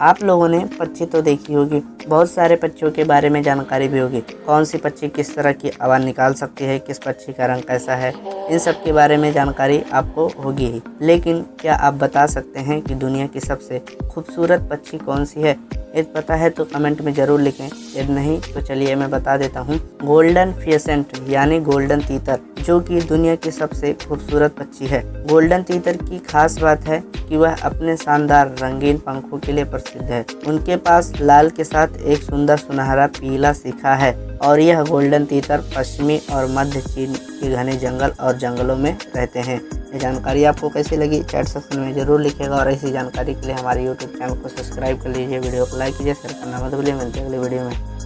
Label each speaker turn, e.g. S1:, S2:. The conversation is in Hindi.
S1: आप लोगों ने पक्षी तो देखी होगी, बहुत सारे पक्षियों के बारे में जानकारी भी होगी। कौन सी पक्षी किस तरह की आवाज़ निकाल सकती है, किस पक्षी का रंग कैसा है, इन सब के बारे में जानकारी आपको होगी ही। लेकिन क्या आप बता सकते हैं कि दुनिया की सबसे खूबसूरत पक्षी कौन सी है? यदि पता है तो कमेंट में ज़रूर लिखें, यदि नहीं तो चलिए मैं बता देता हूँ। गोल्डन फिएसेंट यानी गोल्डन तीतर, जो कि दुनिया की सबसे खूबसूरत पक्षी है। गोल्डन तीतर की खास बात है कि वह अपने शानदार रंगीन पंखों के लिए प्रसिद्ध है। उनके पास लाल के साथ एक सुंदर सुनहरा पीला शिखा है और यह गोल्डन तीतर पश्चिमी और मध्य चीन के घने जंगल और जंगलों में रहते हैं। ये जानकारी आपको कैसी लगी चैट सेक्शन में ज़रूर लिखिएगा और ऐसी जानकारी के लिए हमारे यूट्यूब चैनल को सब्सक्राइब कर लीजिए, वीडियो को लाइक कीजिए, शेयर करना मत भूलिए। मिलते हैं अगले वीडियो में।